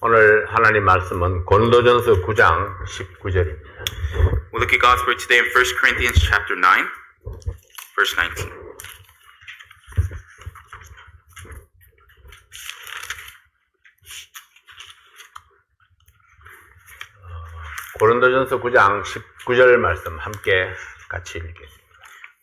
오늘 하나님 말씀은 고린도전서 9장 19절입니다. We'll look at God's word today in 1 Corinthians chapter 9, verse 19. 고린도전서 9장 19절 말씀 함께 같이 읽겠습니다.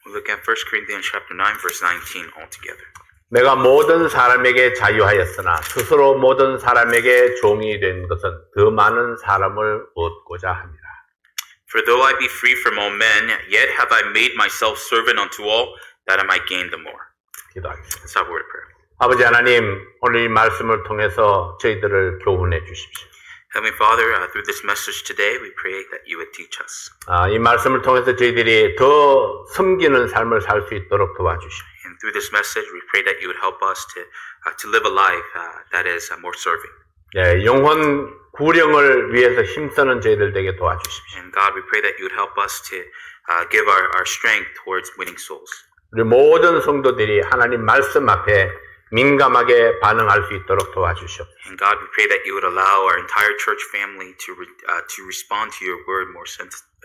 We'll look at 1 Corinthians chapter 9, verse 19 all together. 내가 모든 사람에게 자유하였으나 스스로 모든 사람에게 종이 된 것은 더 많은 사람을 얻고자 합니다. For though I be free from all men, yet have I made myself servant unto all, that I might gain the more. 기도하겠습니다. Let's have a word of prayer. 아버지 하나님, 오늘 이 말씀을 통해서 저희들을 교훈해 주십시오. Heavenly Father, through this message today, we pray that you would teach us. 이 말씀을 통해서 저희들이 더 섬기는 삶을 살 수 있도록 도와주십시오. And through this message, we pray that you would help us to live a life that is more serving. 네, 영혼 구령을 위해서 힘쓰는 저희들 되게 도와주십시오. And God, we pray that you would help us to give our strength towards winning souls. 우리 모든 성도들이 하나님 말씀 앞에 민감하게 반응할 수 있도록 도와주시옵소서. And God, we pray that you would allow our entire church family to respond to your word more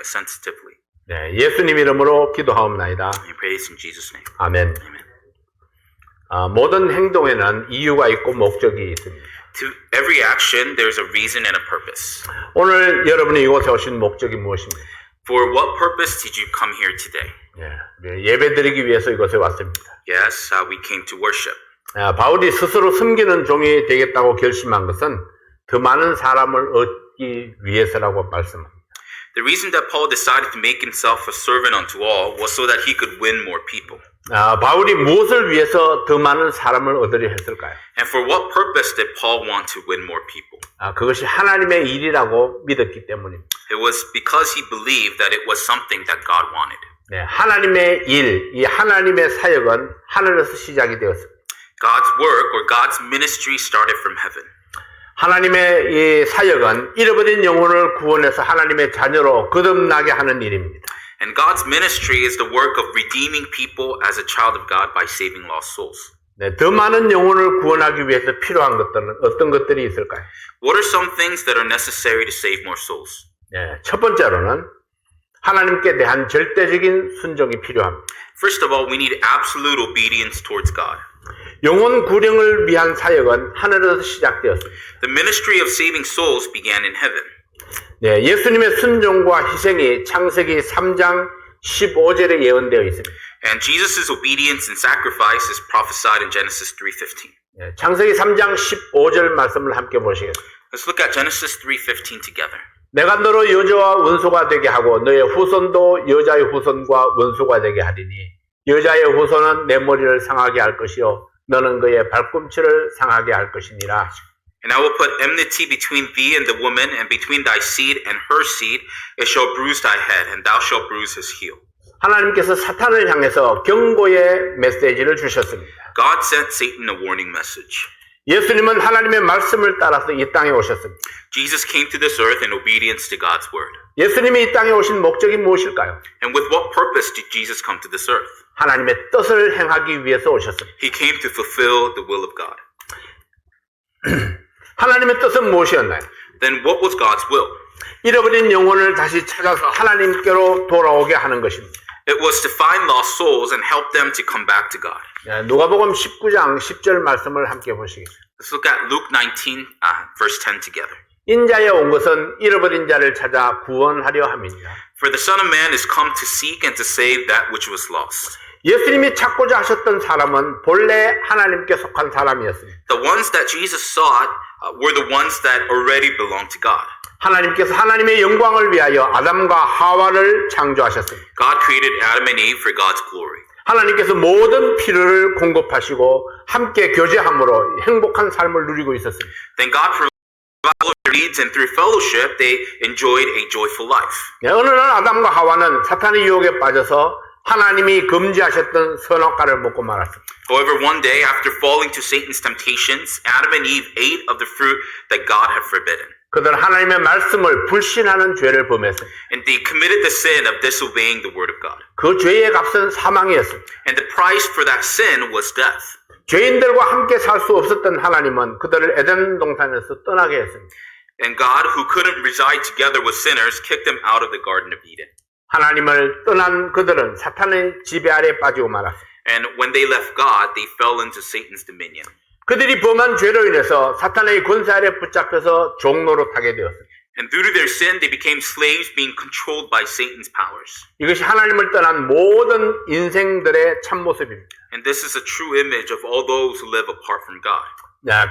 sensitively. 네, 예수님 이름으로 기도하옵나이다. And we pray this in Jesus' name. 아멘. Amen. 모든 행동에는 이유가 있고 목적이 있습니다. To every action, there's a reason and a purpose. 오늘 여러분이 이곳에 오신 목적이 무엇입니까? For what purpose did you come here today? 네, 예배드리기 위해서 이곳에 왔습니다. Yes, we came to worship. 바울이 스스로 섬기는 종이 되겠다고 결심한 것은 더 많은 사람을 얻기 위해서라고 말씀합니다. The reason that Paul decided to make himself a servant unto all was so that he could win more people. 바울이 무엇을 위해서 더 많은 사람을 얻으려 했을까요? And for what purpose did Paul want to win more people? 그것이 하나님의 일이라고 믿었기 때문입니다. It was because he believed that it was something that God wanted. 네, 하나님의 일, 이 하나님의 사역은 하늘에서 시작이 되었습니다. God's work or God's ministry started from heaven. 하나님의 이 사역은 잃어버린 영혼을 구원해서 하나님의 자녀로 거듭나게 하는 일입니다. And God's ministry is the work of redeeming people as a child of God by saving lost souls. 네, 더 많은 영혼을 구원하기 위해서 필요한 것들은 어떤 것들이 있을까요? What are some things that are necessary to save more souls? 네, 첫 번째로는 하나님께 대한 절대적인 순종이 필요합니다. First of all, we need absolute obedience towards God. 영혼 구령을 위한 사역은 하늘에서 시작되었습니다. The ministry of saving souls began in heaven. 네, 예수님의 순종과 희생이 창세기 3장 15절에 예언되어 있습니다. And Jesus' obedience and sacrifice is prophesied in Genesis 3:15. 네, 창세기 3장 15절 말씀을 함께 보시겠습니다. Let's look at Genesis 3:15 together. 내가 너로 여자와 원수가 되게 하고 너의 후손도 여자의 후손과 원수가 되게 하리니 여자의 후손은 내 머리를 상하게 할 것이요 너는 그의 발꿈치를 상하게 할 것이니라. And I will put enmity between thee and the woman, and between thy seed and her seed. It shall bruise thy head, and thou shalt bruise his heel. 하나님께서 사탄을 향해서 경고의 메시지를 주셨습니다. God sent Satan a warning message. 예수님은 하나님의 말씀을 따라서 이 땅에 오셨습니다. Jesus came to this earth in obedience to God's word. 예수님이 이 땅에 오신 목적이 무엇일까요? And with what purpose did Jesus come to this earth? 하나님의 뜻을 행하기 위해서 오셨습니다. He came to fulfill the will of God. 하나님의 뜻은 무엇이었나요? Then what was God's will? 잃어버린 영혼을 다시 찾아서 하나님께로 돌아오게 하는 것입니다. It was to find lost souls and help them to come back to God. 누가복음 19장 10절 말씀을 함께 보시겠습니다. Let's look at Luke 19, verse 10 together. 인자에 온 것은 잃어버린 자를 찾아 구원하려 함이니라. For the Son of Man is come to seek and to save that which was lost. 예수님이 찾고자 하셨던 사람은 본래 하나님께 속한 사람이었습니다. The ones that Jesus sought were the ones that already belonged to God. 하나님께서 하나님의 영광을 위하여 아담과 하와를 창조하셨습니다. God created Adam and Eve for God's glory. 하나님께서 모든 필요를 공급하시고 함께 교제함으로 행복한 삶을 누리고 있었습니다. Then God provided all their needs, and through fellowship they enjoyed a joyful life. 어느 날 아담과 하와는 사탄의 유혹에 빠져서 하나님이 금지하셨던 선악과를 먹고 말았습니다. However, one day after falling to Satan's temptations, Adam and Eve ate of the fruit that God had forbidden. 그들은 하나님의 말씀을 불신하는 죄를 범했습니다. And they committed the sin of disobeying the word of God. 그 죄의 값은 사망이었습니다. And the price for that sin was death. 죄인들과 함께 살 수 없었던 하나님은 그들을 에덴 동산에서 떠나게 했습니다. And God, who couldn't reside together with sinners, kicked them out of the Garden of Eden. 하나님을 떠난 그들은 사탄의 지배 아래 빠지고 말았습니다. And when they left God, they fell into Satan's dominion. 그들이 범한 죄로 인해서 사탄의 권세 아래 붙잡혀서 종로로 타게 되었습니다. And due to their sin, they became slaves being controlled by Satan's powers. 이것이 하나님을 떠난 모든 인생들의 참모습입니다. And this is a true image of all those who live apart from God.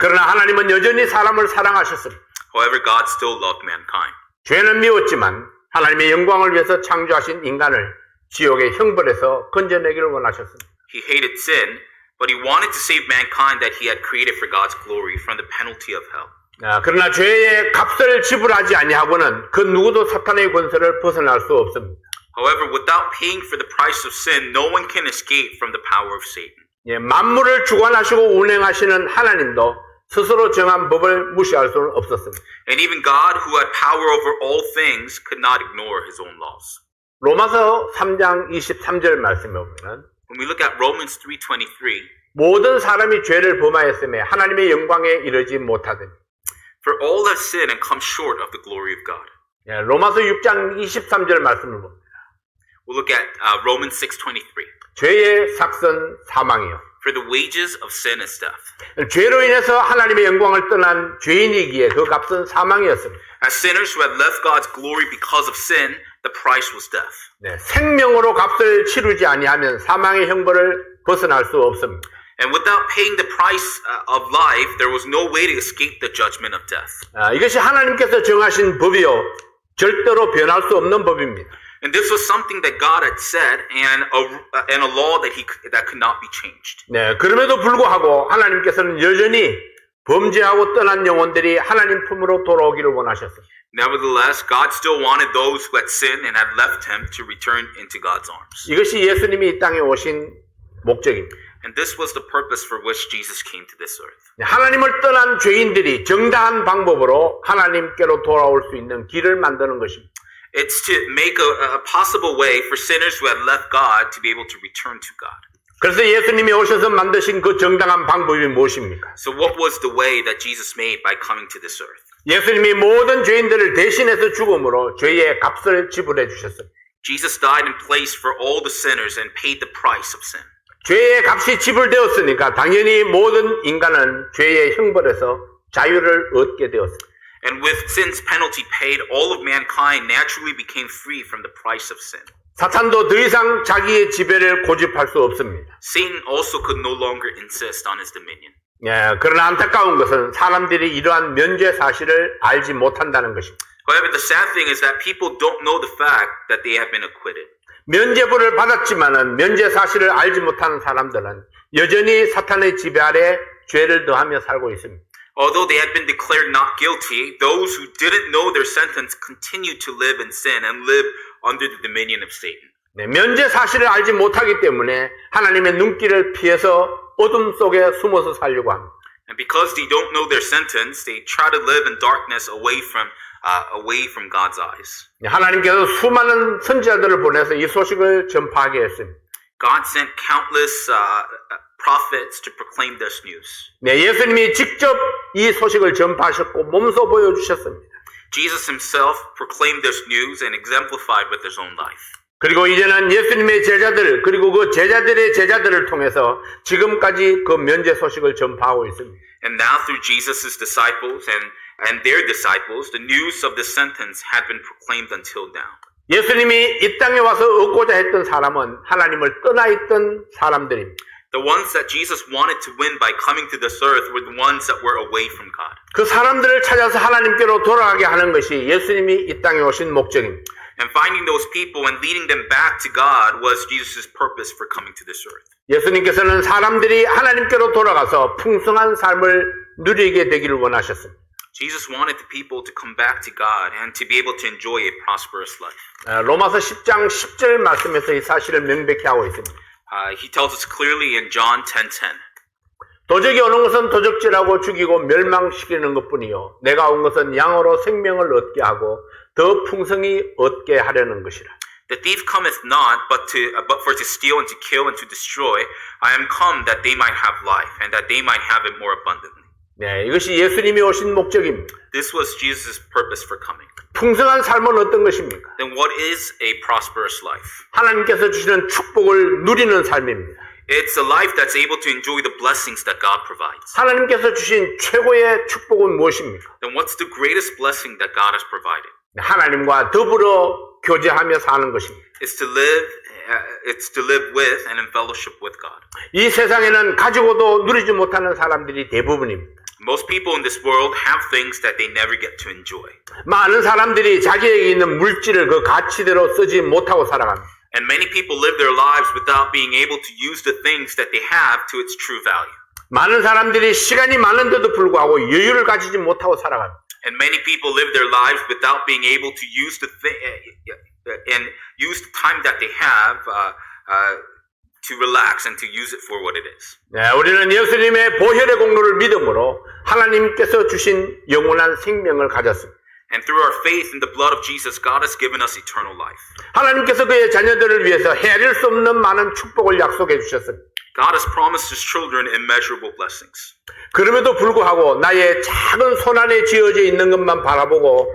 그러나 하나님은 여전히 사람을 사랑하셨습니다. However, God still loved mankind. 죄는 미웠지만 하나님의 영광을 위해서 창조하신 인간을 지옥의 형벌에서 건져내기를 원하셨습니다. He hated sin, but he wanted to save mankind that he had created for God's glory from the penalty of hell. 그러나 죄의 값을 지불하지 아니하고는 그 누구도 사탄의 권세를 벗어날 수 없습니다. However, without paying for the price of sin, no one can escape from the power of Satan. 만물을 주관하시고 운행하시는 하나님도 스스로 정한 법을 무시할 수는 없었습니다. And even God, who had power over all things, could not ignore his own laws. 로마서 3장 23절 말씀에 보면 When we look at Romans 3:23, 모든 사람이 죄를 범하였음에 하나님의 영광에 이르지 못하더니 for all have sinned and come short of the glory of God. 로마서 6장 23절 말씀을 봅니다. We'll look at Romans 6:23. 죄의 삭선 사망이요. For the wages of sin is death. 죄로 인해서 하나님의 영광을 떠난 죄인이기에 그 값은 사망이었습니다. As sinners who had left God's glory because of sin, the price was death. 생명으로 값을 치르지 아니하면 사망의 형벌을 벗어날 수 없습니다. And without paying the price of life, there was no way to escape the judgment of death. 이것이 하나님께서 정하신 법이요. 절대로 변할 수 없는 법입니다. And this was something that God had said and a law that could not be changed. 그럼에도 불구하고 하나님께서는 여전히 범죄하고 떠난 영혼들이 하나님 품으로 돌아오기를 원하셨습니다. Nevertheless, God still wanted those who had sinned and had left him to return into God's arms. 이것이 예수님이 이 땅에 오신 목적입니다. And this was the purpose for which Jesus came to this earth. 하나님을 떠난 죄인들이 정당한 방법으로 하나님께로 돌아올 수 있는 길을 만드는 것입니다. It's to make a possible way for sinners who had left God to be able to return to God. 그래서 예수님이 오셔서 만드신 그 정당한 방법이 무엇입니까? So what was the way that Jesus made by coming to this earth? 예수님이 모든 죄인들을 대신해서 죽음으로 죄의 값을 지불해 주셨습니다. Jesus died in place for all the sinners and paid the price of sin. 죄의 값이 지불되었으니까 당연히 모든 인간은 죄의 형벌에서 자유를 얻게 되었습니다. And with sin's penalty paid, all of mankind naturally became free from the price of sin. 사탄도 더 이상 자기의 지배를 고집할 수 없습니다. Satan also could no longer insist on his dominion. 그러나 안타까운 것은 사람들이 이러한 면죄 사실을 알지 못한다는 것입니다. However, the sad thing is that people don't know the fact that they have been acquitted. 면죄부를 받았지만은 면죄 사실을 알지 못하는 사람들은 여전히 사탄의 지배 아래 죄를 더하며 살고 있습니다. Although they had been declared not guilty, those who didn't know their sentence continued to live in sin and live under the dominion of Satan. 면죄 사실을 알지 못하기 때문에 하나님의 눈길을 피해서 어둠 속에 숨어서 살려고 합니다. And because they don't know their sentence, they try to live in darkness away from God's eyes. 하나님께서 수많은 선지자들을 보내서 이 소식을 전파하게 했습니다. God sent countless prophets to proclaim this news. 예수님이 직접 이 소식을 전파하셨고 몸소 보여주셨습니다. Jesus himself proclaimed this news and exemplified with his own life. 그리고 이제는 예수님의 제자들 그리고 그 제자들의 제자들을 통해서 지금까지 그 면죄 소식을 전파하고 있습니다. And now through Jesus' disciples and their disciples, the news of the sentence had been proclaimed until now. 예수님이 이 땅에 와서 얻고자 했던 사람은 하나님을 떠나 있던 사람들입니다. The ones that Jesus wanted to win by coming to this earth were the ones that were away from God. 그 사람들을 찾아서 하나님께로 돌아가게 하는 것이 예수님이 이 땅에 오신 목적입니다. And finding those people and leading them back to God was Jesus' purpose for coming to this earth. 예수님께서는 사람들이 하나님께로 돌아가서 풍성한 삶을 누리게 되기를 원하셨습니다. Jesus wanted the people to come back to God and to be able to enjoy a prosperous life. 로마서 10장 10절 말씀에서 이 사실을 명백히 하고 있습니다. He tells us clearly in John 10:10. 도적이 오는 것은 도적질하고 죽이고 멸망시키는 것뿐이요 내가 온 것은 양으로 생명을 얻게 하고 더 풍성히 얻게 하려는 것이라. The thief cometh not, but for to steal and to kill and to destroy. I am come that they might have life, and that they might have it more abundantly. 네, 이것이 예수님이 오신 목적입니다. This was Jesus' purpose for coming. 풍성한 삶은 어떤 것입니까? Then what is a prosperous life? 하나님께서 주시는 축복을 누리는 삶입니다. It's a life that's able to enjoy the blessings that God provides. 하나님께서 주신 최고의 축복은 무엇입니까? Then what's the greatest blessing that God has provided? 하나님과 더불어 교제하며 사는 것입니다. It's to live with and in fellowship with God. 이 세상에는 가지고도 누리지 못하는 사람들이 대부분입니다. Most people in this world have things that they never get to enjoy. 많은 사람들이 자기에게 있는 물질을 그 가치대로 쓰지 못하고 살아갑니다. And many people live their lives without being able to use the things that they have to its true value. 많은 사람들이 시간이 많은데도 불구하고 여유를 가지지 못하고 살아갑니다. And many people live their lives without being able to use the time that they have to relax and to use it for what it is. 네, 우리는 예수님의 보혈의 공로를 믿음으로 하나님께서 주신 영원한 생명을 가졌습니다. And through our faith in the blood of Jesus, God has given us eternal life. 하나님께서 그의 자녀들을 위해서 헤아릴 수 없는 많은 축복을 약속해 주셨습니다. God has promised His children immeasurable blessings. 그럼에도 불구하고 나의 작은 손안에 쥐어져 있는 것만 바라보고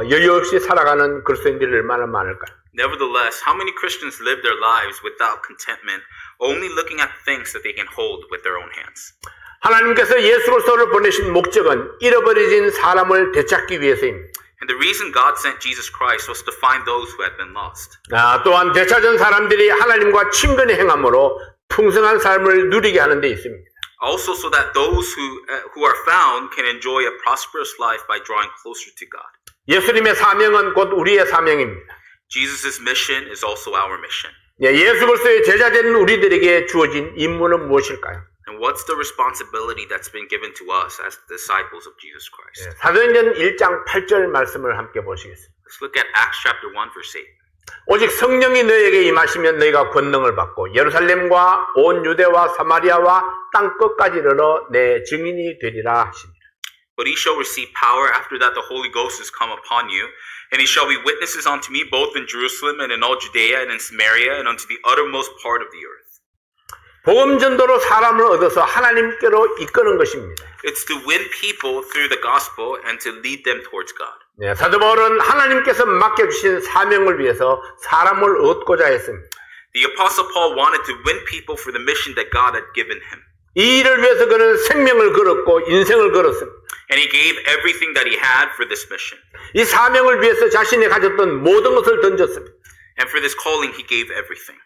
여유 없이 살아가는 그리스도인들이 얼마나 많을까요? Nevertheless, how many Christians live their lives without contentment, only looking at things that they can hold with their own hands? 하나님께서 예수 그리스도를 보내신 목적은 잃어버려진 사람을 되찾기 위해서입니다. And the reason God sent Jesus Christ was to find those who had been lost. 또한 되찾은 사람들이 하나님과 친근히 행함으로 풍성한 삶을 누리게 하는 데 있습니다. Also so that those who are found can enjoy a prosperous life by drawing closer to God. 예수님의 사명은 곧 우리의 사명입니다. Jesus' mission is also our mission. 예수 그리스도의 제자된 우리들에게 주어진 임무는 무엇일까요? And what's the responsibility that's been given to us as disciples of Jesus Christ? 사도행전 1장 8절 말씀을 함께 보시겠습니다. Let's look at Acts chapter 1 verse 8. 오직 성령이 너에게 임하시면 너희가 권능을 받고 예루살렘과 온 유대와 사마리아와 땅 끝까지 이르러 내 증인이 되리라 하십니다. But ye shall receive power after that the Holy Ghost is come upon you, and ye shall be witnesses unto me both in Jerusalem and in all Judea and in Samaria and unto the uttermost part of the earth. 복음 전도로 사람을 얻어서 하나님께로 이끄는 것입니다. It's to win people through the gospel and to lead them towards God. 사도 바울은 하나님께서 맡겨주신 사명을 위해서 사람을 얻고자 했습니다. The Apostle Paul wanted to win people for the mission that God had given him. 이 일을 위해서 그는 생명을 걸었고 인생을 걸었습니다. And he gave everything that he had for this mission. 이 사명을 위해서 자신이 가졌던 모든 것을 던졌습니다. And for this calling, he gave everything.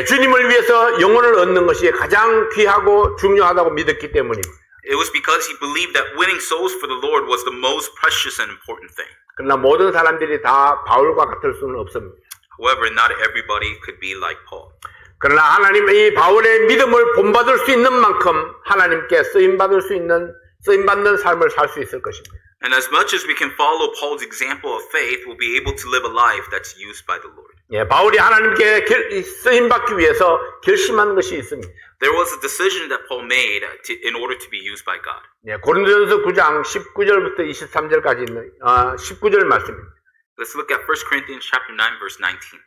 주님을 위해서 영혼을 얻는 것이 가장 귀하고 중요하다고 믿었기 때문입니다. It was because he believed that winning souls for the Lord was the most precious and important thing. 그러나 모든 사람들이 다 바울과 같을 수는 없습니다. However, not everybody could be like Paul. 그러나 하나님의 이 바울의 믿음을 본받을 수 있는 만큼 하나님께 쓰임받는 삶을 살 수 있을 것입니다. And as much as we can follow Paul's example of faith, we'll be able to live a life that's used by the Lord. 바울이 하나님께 쓰임받기 위해서 결심한 것이 있습니다. There was a decision that Paul made in order to be used by God. 고린도전서 9장 19절부터 23절까지 있는 19절 말씀입니다. Let's look at 1 Corinthians chapter 9 verse 19.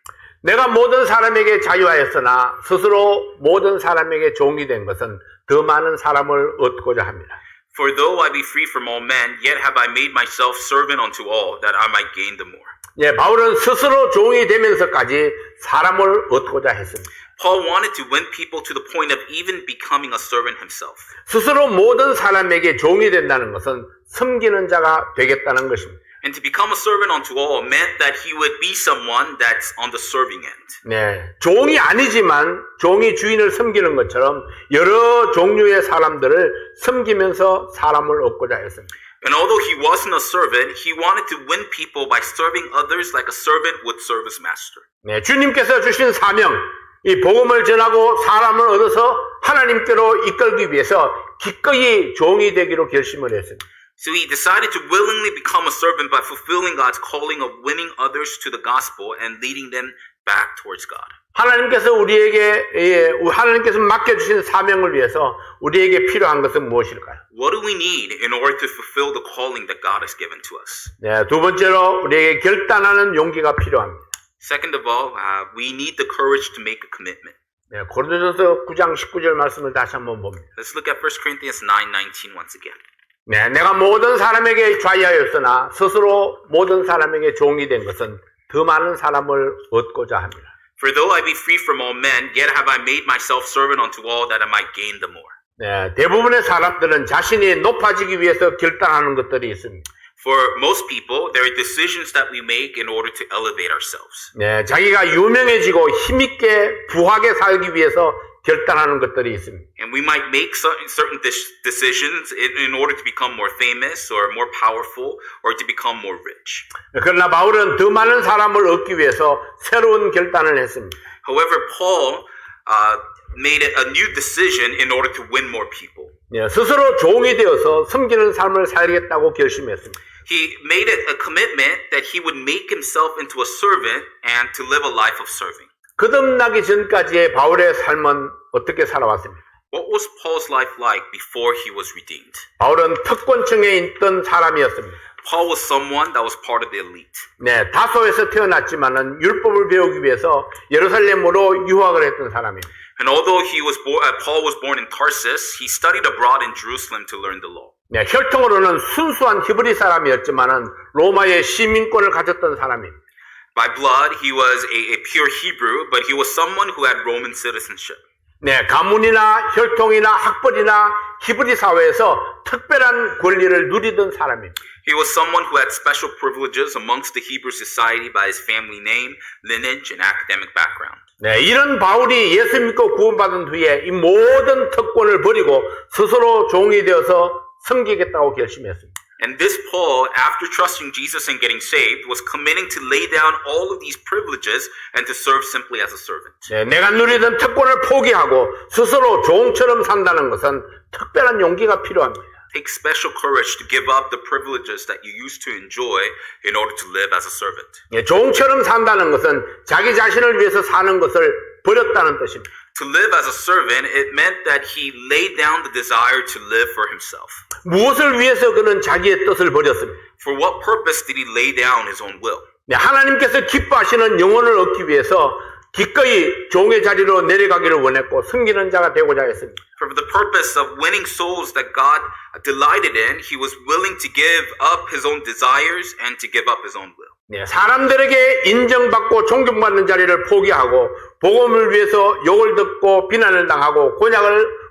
내가 모든 사람에게 자유하였으나 스스로 모든 사람에게 종이 된 것은 더 많은 사람을 얻고자 합니다. For though I be free from all men, yet have I made myself servant unto all, that I might gain the more. 바울은 스스로 종이 되면서까지 사람을 얻고자 했습니다. Paul wanted to win people to the point of even becoming a servant himself. 스스로 모든 사람에게 종이 된다는 것은 섬기는 자가 되겠다는 것입니다. And to become a servant unto all meant that he would be someone that's on the serving end. 종이 아니지만 종이 주인을 섬기는 것처럼 여러 종류의 사람들을 섬기면서 사람을 얻고자 했습니다. And although he wasn't a servant, he wanted to win people by serving others like a servant would serve his master. 주님께서 주신 사명, 이 복음을 전하고 사람을 얻어서 하나님께로 이끌기 위해서 기꺼이 종이 되기로 결심을 했습니다. So he decided to willingly become a servant by fulfilling God's calling of winning others to the gospel and leading them back towards God. 하나님께서 하나님께서 맡겨주신 사명을 위해서 우리에게 필요한 것은 무엇일까요? What do we need in order to fulfill the calling that God has given to us? 두 번째로 우리에게 결단하는 용기가 필요합니다. Second of all, we need the courage to make a commitment. 네, 고린도전서 9장 19절 말씀을 다시 한번 봅니다. Let's look at 1 Corinthians 9:19 once again. 네, 내가 모든 사람에게 좌위하였으나 스스로 모든 사람에게 종이 된 것은 더 많은 사람을 얻고자 합니다. For though I be free from all men, yet have I made myself servant unto all that I might gain the more. 네, 대부분의 사람들은 자신이 높아지기 위해서 결단하는 것들이 있습니다. For most people, there are decisions that we make in order to elevate ourselves. 네, 자기가 유명해지고 힘있게 부하게 살기 위해서 결단하는 것들이 있습니다. And we might make certain decisions in order to become more famous or more powerful or to become more rich. 그러나 바울은 더 많은 사람을 얻기 위해서 새로운 결단을 했습니다. However, Paul made a new decision in order to win more people. 네, 스스로 종이 되어서 섬기는 삶을 살겠다고 결심했습니다. He made it a commitment that he would make himself into a servant and to live a life of serving. 거듭나기 전까지의 바울의 삶은 어떻게 살아왔습니까? What was Paul's life like before he was redeemed? 바울은 특권층에 있던 사람이었습니다. Paul was someone that was part of the elite. 네, 다소에서 태어났지만은 율법을 배우기 위해서 예루살렘으로 유학을 했던 사람입니다. And although Paul was born in Tarsus, he studied abroad in Jerusalem to learn the law. 네, 혈통으로는 순수한 히브리 사람이었지만은 로마의 시민권을 가졌던 사람입니다. By blood, he was a pure Hebrew, but he was someone who had Roman citizenship. 네, 가문이나 혈통이나 학벌이나 히브리 사회에서 특별한 권리를 누리던 사람입니다. He was someone who had special privileges amongst the Hebrew society by his family name, lineage, and academic background. 네, 이런 바울이 예수 믿고 구원받은 후에 이 모든 특권을 버리고 스스로 종이 되어서 섬기겠다고 결심했습니다. And this Paul, after trusting Jesus and getting saved, was committing to lay down all of these privileges and to serve simply as a servant. 네, 내가 누리던 특권을 포기하고 스스로 종처럼 산다는 것은 특별한 용기가 필요합니다. Take special courage to give up the privileges that you used to enjoy in order to live as a servant. 네, 종처럼 산다는 것은 자기 자신을 위해서 사는 것을 버렸다는 뜻입니다. To live as a servant, it meant that he laid down the desire to live for himself. 무엇을 위해서 그는 자기의 뜻을 버렸습니다. For what purpose did he lay down his own will? 네, 하나님께서 기뻐하시는 영혼을 얻기 위해서 기꺼이 종의 자리로 내려가기를 원했고 섬기는 자가 되고자 했습니다. For the purpose of winning souls that God delighted in, he was willing to give up his own desires and to give up his own will. 네, 사람들에게 인정받고 존경받는 자리를 포기하고 복음을 위해서 욕을 듣고 비난을 당하고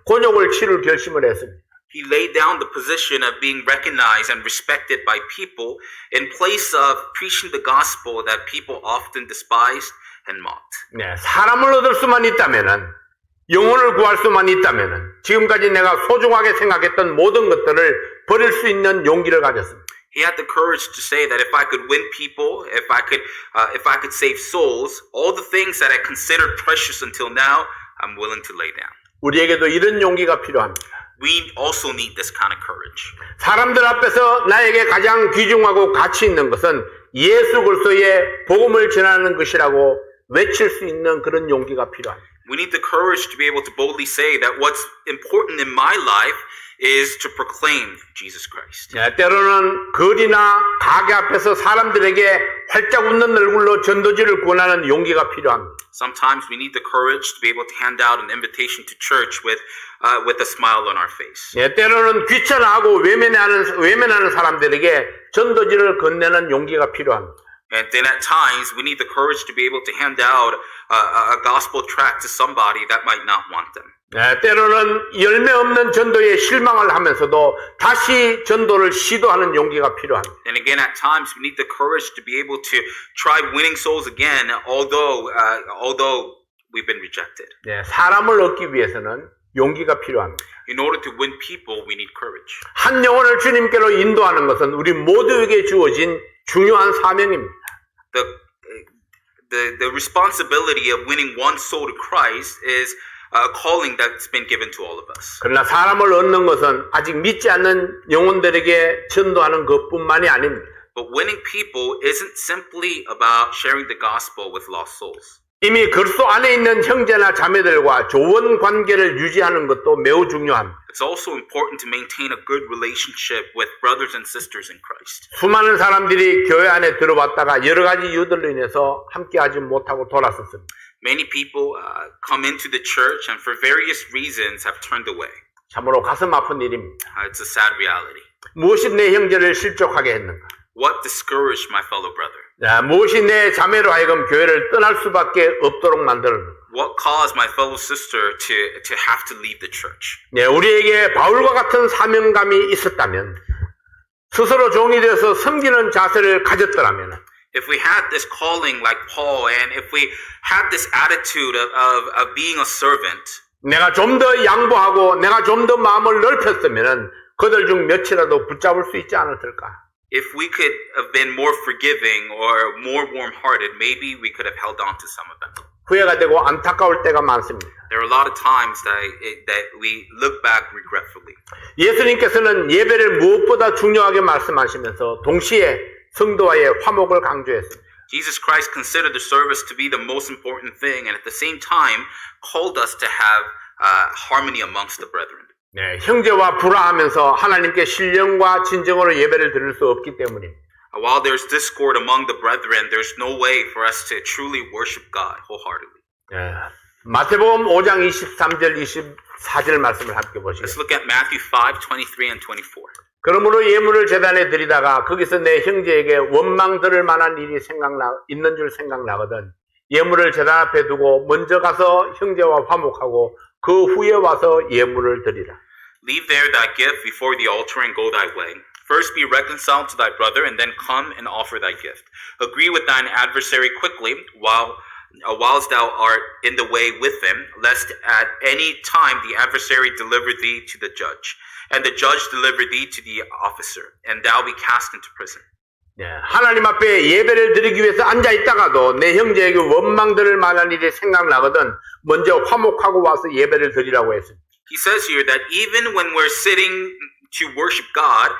곤욕을 치를 결심을 했습니다. He laid down the position of being recognized and respected by people in place of preaching the gospel that people often despised and mocked. 네, 사람을 얻을 수만 있다면은 영혼을 구할 수만 있다면은 지금까지 내가 소중하게 생각했던 모든 것들을 버릴 수 있는 용기를 가졌습니다. He had the courage to say that if I could win people, if I could save souls, all the things that I considered precious until now, I'm willing to lay down. 우리에게도 이런 용기가 필요합니다. We also need this kind of courage. 사람들 앞에서 나에게 가장 귀중하고 가치 있는 것은 예수 그리스도의 복음을 전하는 것이라고 외칠 수 있는 그런 용기가 필요합니다. We need the courage to be able to boldly say that what's important in my life is to proclaim Jesus Christ. 네, 때로는 거리나 가게 앞에서 사람들에게 활짝 웃는 얼굴로 전도지를 권하는 용기가 필요합니다. Sometimes we need the courage to be able to hand out an invitation to church with a smile on our face. 네, 때로는 귀찮아하고 외면하는 사람들에게 전도지를 건네는 용기가 필요합니다. And then at times we need the courage to be able to hand out a gospel tract to somebody that might not want them. 네, 때로는 열매 없는 전도에 실망을 하면서도 다시 전도를 시도하는 용기가 필요합니다. And again, at times we need the courage to be able to try winning souls again, although we've been rejected. 네, 사람을 얻기 위해서는 용기가 필요합니다. In order to win people, we need courage. 한 영혼을 주님께로 인도하는 것은 우리 모두에게 주어진 중요한 사명입니다. The responsibility of winning one soul to Christ is a calling that's been given to all of us. 그러나 사람을 얻는 것은 아직 믿지 않는 영혼들에게 전도하는 것뿐만이 아닙니다. But winning people isn't simply about sharing the gospel with lost souls. 이미 그리스도 안에 있는 형제나 자매들과 좋은 관계를 유지하는 것도 매우 중요합니다. It's also important to maintain a good relationship with brothers and sisters in Christ. 수많은 사람들이 교회 안에 들어왔다가 여러 가지 이유들로 인해서 함께하지 못하고 돌아섰습니다. Many people come into the church and for various reasons have turned away. 참으로 가슴 아픈 일입니다. It's a sad reality. 무엇이 내 형제를 실족하게 했는가? What discouraged my fellow brother? 무엇이 내 자매로 하여금 교회를 떠날 수밖에 없도록 만들었는가? What caused my fellow sister to have to leave the church? 네, 우리에게 바울과 같은 사명감이 있었다면, 스스로 종이 되어서 섬기는 자세를 가졌더라면, If we had this calling like Paul and if we had this attitude of being a servant, 내가 좀 더 양보하고 내가 좀 더 마음을 넓혔으면 그들 중 몇이라도 붙잡을 수 있지 않았을까? if we could have been more forgiving or more warm-hearted, maybe we could have held on to some of them. 후회가 되고 안타까울 때가 많습니다. There are a lot of times that we look back regretfully. 예수님께서는 예배를 무엇보다 중요하게 말씀하시면서 동시에 성도와의 화목을 강조했습니다. Jesus Christ considered the service to be the most important thing and at the same time called us to have harmony amongst the brethren. 네, 형제와 불화하면서 하나님께 신령과 진정으로 예배를 드릴 수 없기 때문입니다. While there's discord among the brethren, there's no way for us to truly worship God wholeheartedly. 네, 마태복음 5장 23절 24절 말씀을 함께 Let's 보시겠습니다. look at Matthew 5, 23 and 24. 그러므로 예물을 제단에 드리다가 거기서 내 형제에게 원망 들을 만한 일이 있는 줄 생각나거든 예물을 제단 앞에 두고 먼저 가서 형제와 화목하고 그 후에 와서 예물을 드리라. Leave there thy gift before the altar and go thy way. First be reconciled to thy brother, and then come and offer thy gift. Agree with thine adversary quickly, whilst thou art in the way with him, lest at any time the adversary deliver thee to the judge, and the judge deliver thee to the officer, and thou be cast into prison. 네, 하나님 앞에 예배를 드리기 위해서 앉아 있다가도 내 형제에게 원망 들을 만한 일이 생각나거든 먼저 화목하고 와서 예배를 드리라고 했습니다. He says here that even when we're sitting to worship God,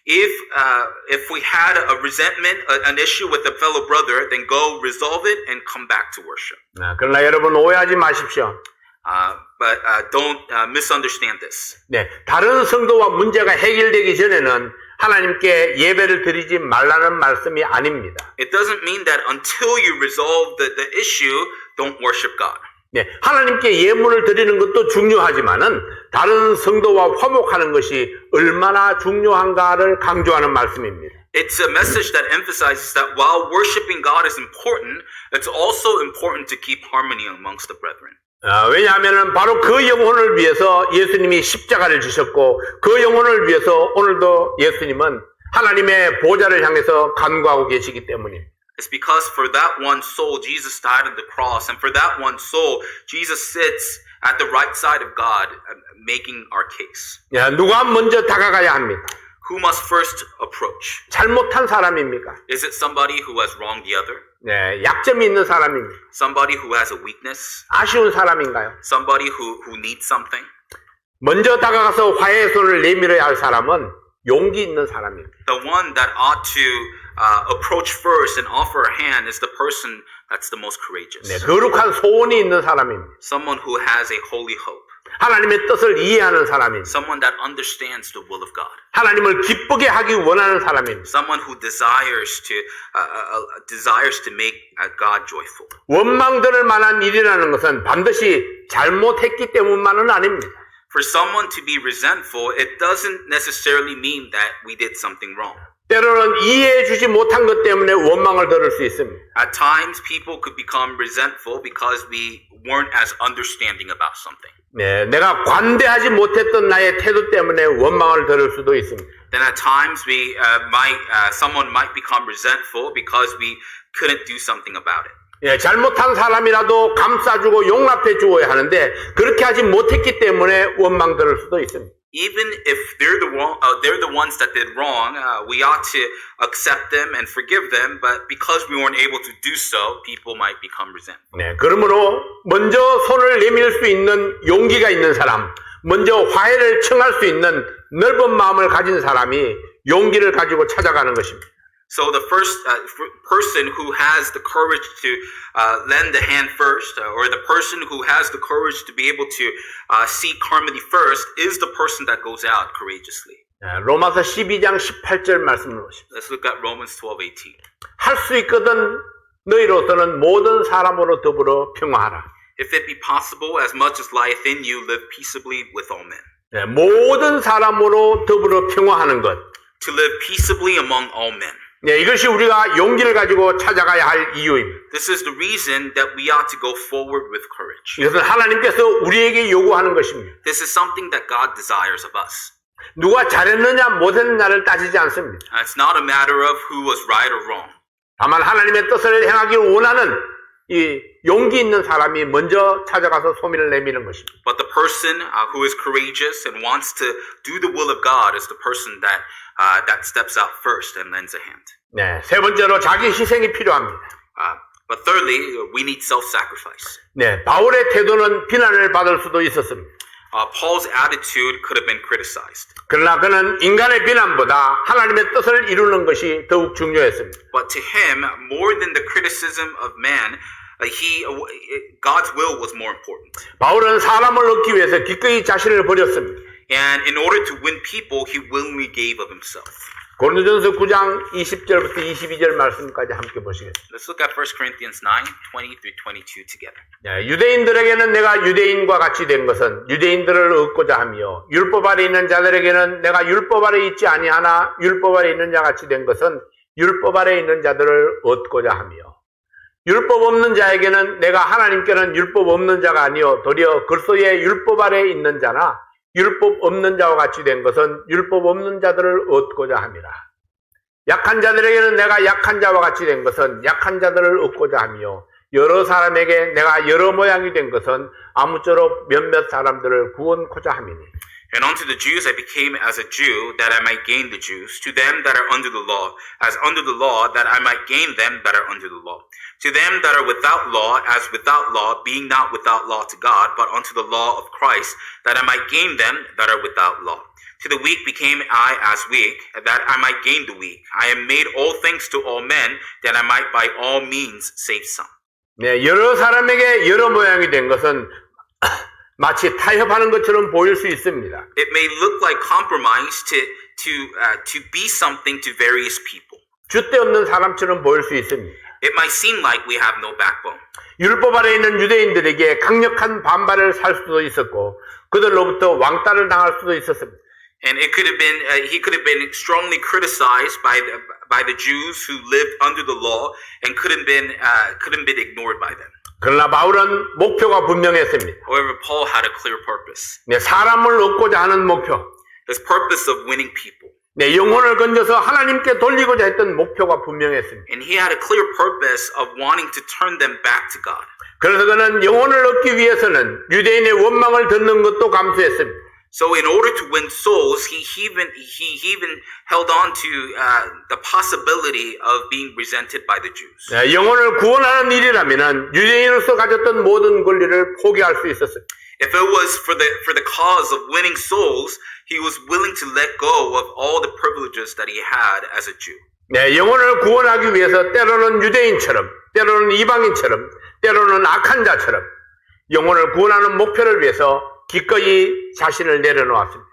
if we had a resentment, an issue with a fellow brother, then go resolve it and come back to worship. 그러나 여러분 오해하지 마십시오. But don't misunderstand this. 네, 다른 성도와 문제가 해결되기 전에는 하나님께 예배를 드리지 말라는 말씀이 아닙니다. It doesn't mean that until you resolve the issue, don't worship God. 네, 하나님께 예물을 드리는 것도 중요하지만은 다른 성도와 화목하는 것이 얼마나 중요한가를 강조하는 말씀입니다. It's a message that emphasizes that while worshiping God is important, it's also important to keep harmony amongst the brethren. 왜냐하면 바로 그 영혼을 위해서 예수님이 십자가를 지셨고 그 영혼을 위해서 오늘도 예수님은 하나님의 보좌를 향해서 간구하고 계시기 때문입니다. It's because for that one soul, Jesus died on the cross, and for that one soul, Jesus sits at the right side of God, making our case. 누가 먼저 다가가야 합니까? Who must first approach? 잘못한 사람입니까? Is it somebody who has wronged the other? 네, 약점이 있는 사람입니까? Somebody who has a weakness? 아쉬운 사람인가요? Somebody who needs something? 먼저 다가가서 화해의 손을 내밀어야 할 사람은 용기 있는 사람입니다. The one that ought to approach first and offer a hand is the person that's the most courageous. 네, 거룩한 소원이 있는 사람입니다. Someone who has a holy hope. 하나님의 뜻을 이해하는 사람입니다. Someone that understands the will of God. 하나님을 기쁘게 하기 원하는 사람입니다. Someone who desires to make God joyful. 원망 들을 만한 일이라는 것은 반드시 잘못했기 때문만은 아닙니다. For someone to be resentful, it doesn't necessarily mean that we did something wrong. 때로는 이해해 주지 못한 것 때문에 원망을 들을 수 있습니다. At times, people could become resentful because we weren't as understanding about something. 네, 내가 관대하지 못했던 나의 태도 때문에 원망을 들을 수도 있습니다. Then at times, someone might become resentful because we couldn't do something about it. 예, 잘못한 사람이라도 감싸주고 용납해 주어야 하는데 그렇게 하지 못했기 때문에 원망 들을 수도 있습니다. Even if they're the ones that did wrong, we ought to accept them and forgive them. But because we weren't able to do so, people might become resentful. 네, 그러므로 먼저 손을 내밀 수 있는 용기가 있는 사람, 먼저 화해를 청할 수 있는 넓은 마음을 가진 사람이 용기를 가지고 찾아가는 것입니다. So the first person who has the courage to lend a hand first, or the person who has the courage to be able to seek harmony first, is the person that goes out courageously. 로마서 12장 18절 말씀을 보십시오. Let's look at Romans 12:18. 할 수 있거든 너희로서는 모든 사람으로 더불어 평화하라. If it be possible, as much as lieth in you, live peaceably with all men. 모든 사람으로 더불어 평화하는 것. To live peaceably among all men. 이것이 우리가 용기를 가지고 찾아가야 할 이유입니다. This is the reason that we ought to go forward with courage. 이것은 하나님께서 우리에게 요구하는 것입니다. This is something that God desires of us. 누가 잘했느냐 못했느냐를 따지지 않습니다. It's not a matter of who was right or wrong. 다만 하나님의 뜻을 행하기 원하는 이 용기 있는 사람이 먼저 찾아가서 소민을 내미는 것입니다. But the person who is courageous and wants to do the will of God is the person that steps out first and lends a hand. 세 번째로 자기 희생이 필요합니다. But thirdly, we need self-sacrifice. 바울의 태도는 비난을 받을 수도 있었습니다. Paul's attitude could have been criticized. 그러나 그는 인간의 비난보다 하나님의 뜻을 이루는 것이 더욱 중요했습니다. But to him, more than the criticism of man, God's will was more important. 바울은 사람을 얻기 위해서 기꺼이 자신을 버렸습니다. And in order to win people, he willingly gave of himself. 고린도전서 9장 20절부터 22절 말씀까지 함께 보시겠습니다. Let's look at 1 Corinthians 9, 20 through 22 together. 유대인들에게는 내가 유대인과 같이 된 것은 유대인들을 얻고자 하며 율법 아래 있는 자들에게는 내가 율법 아래 있지 아니하나 율법 아래 있는 자 같이 된 것은 율법 아래 있는 자들을 얻고자 하며 율법 없는 자에게는 내가 하나님께는 율법 없는 자가 아니요 도리어 그리스도의 율법 아래 있는 자나 율법 없는 자와 같이 된 것은 율법 없는 자들을 얻고자 함이라. 약한 자들에게는 내가 약한 자와 같이 된 것은 약한 자들을 얻고자 하며 여러 사람에게 내가 여러 모양이 된 것은 아무쪼록 몇몇 사람들을 구원코자 함이니. And unto the Jews I became as a Jew, that I might gain the Jews. To them that are under the law, as under the law, that I might gain them that are under the law. To them that are without law, as without law, being not without law to God, but unto the law of Christ, that I might gain them that are without law. To the weak became I as weak, that I might gain the weak. I am made all things to all men, that I might by all means save some. 여러 사람에게 여러 모양이 된 것은 마치 타협하는 것처럼 보일 수 있습니다. It may look like compromise to be something to various people. 줏대 없는 사람처럼 보일 수 있습니다. It might seem like we have no backbone. 율법 아래 있는 유대인들에게 강력한 반발을 살 수도 있었고 그들로부터 왕따를 당할 수도 있었습니다. And it could have been he could have been strongly criticized by the Jews who lived under the law and couldn't been ignored by them. 그러나 바울은 목표가 분명했습니다. However, Paul had a clear purpose. 사람을 얻고자 하는 목표. His purpose of winning people. 영혼을 건져서 하나님께 돌리고자 했던 목표가 분명했습니다. And he had a clear purpose of wanting to turn them back to God. 그래서 그는 영혼을 얻기 위해서는 유대인의 원망을 듣는 것도 감수했습니다. So in order to win souls, he even held on to the possibility of being resented by the Jews. 영혼을 구원하는 일이라면은 유대인으로서 가졌던 모든 권리를 포기할 수 있었어요. If it was for the cause of winning souls, he was willing to let go of all the privileges that he had as a Jew. 영혼을 구원하기 위해서 때로는 유대인처럼, 때로는 이방인처럼, 때로는 악한 자처럼 영혼을 구원하는 목표를 위해서 기꺼이 자신을 내려놓았습니다.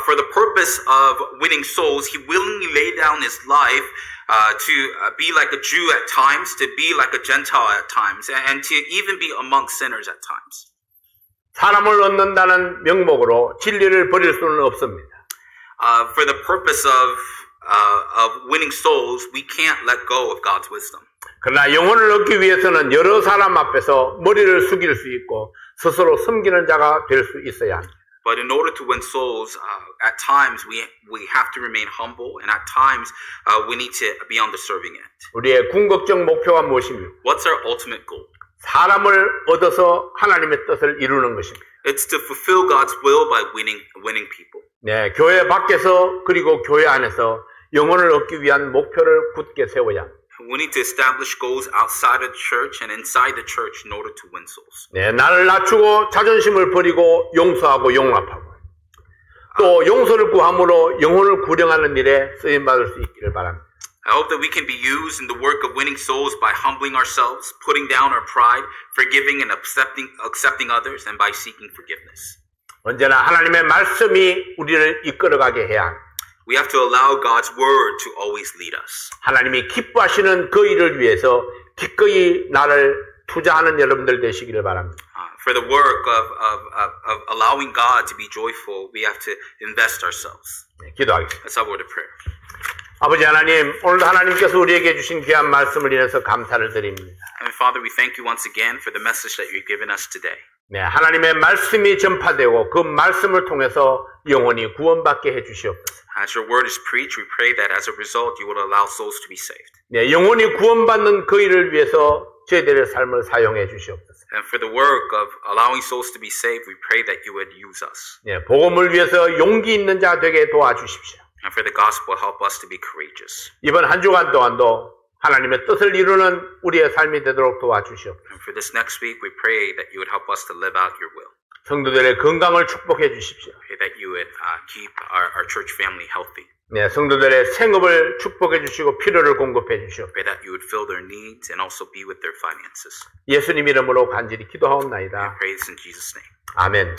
For the purpose of winning souls, he willingly laid down his life to be like a Jew at times, to be like a Gentile at times, and to even be among sinners at times. 사람을 얻는다는 명목으로 진리를 버릴 수는 없습니다. For the purpose of winning souls, we can't let go of God's wisdom. 그러나 영혼을 얻기 위해서는 여러 사람 앞에서 머리를 숙일 수 있고 스스로 섬기는 자가 될 수 있어야 합니다. But in order to win souls, at times we have to remain humble, and at times we need to be on the serving end. 우리의 궁극적 목표가 무엇입니까? What's our ultimate goal? 사람을 얻어서 하나님의 뜻을 이루는 것입니다. It's to fulfill God's will by winning people. 교회 밖에서 그리고 교회 안에서 영혼을 얻기 위한 목표를 굳게 세워야 합니다. We need to establish goals outside of the church and inside the church in order to win souls. 나를 낮추고 자존심을 버리고 용서하고 용납하고 또 용서를 구함으로 영혼을 구령하는 일에 쓰임받을 수 있기를 바랍니다. I hope that we can be used in the work of winning souls by humbling ourselves, putting down our pride, forgiving and accepting others, and by seeking forgiveness. 언제나 하나님의 말씀이 우리를 이끌어가게 해야 합니다. We have to allow God's word to always lead us. 하나님이 기뻐하시는 그 일을 위해서 기꺼이 나를 투자하는 여러분들 되시기를 바랍니다. For the work of allowing God to be joyful, we have to invest ourselves. 네, 기도하겠습니다. That's our word of prayer. 아버지 하나님, 오늘도 하나님께서 우리에게 주신 귀한 말씀을 인해서 감사를 드립니다. And Father, we thank you once again for the message that you've given us today. 네, 하나님의 말씀이 전파되고 그 말씀을 통해서 영혼이 구원받게 해주시옵소서. As your word is preached, we pray that as a result, you will allow souls to be saved. 네, 영혼이 구원받는 그 일을 위해서 저희들의 삶을 사용해 주시옵소서. And for the work of allowing souls to be saved, we pray that you would use us. 네, 복음을 위해서 용기 있는 자 되게 도와주십시오. And for the gospel, help us to be courageous. 이번 한 주간 동안도 하나님의 뜻을 이루는 우리의 삶이 되도록 도와주시옵소서. And for this next week, we pray that you would help us to live out your will. 성도들의 건강을 축복해 주십시오. Pray that you would keep our church family healthy. 네, 성도들의 생업을 축복해 주시고 필요를 공급해 주시옵소서. Pray that you would fill their needs and also be with their finances. 예수님 이름으로 간절히 기도하옵나이다. I pray this in Jesus' name. 아멘.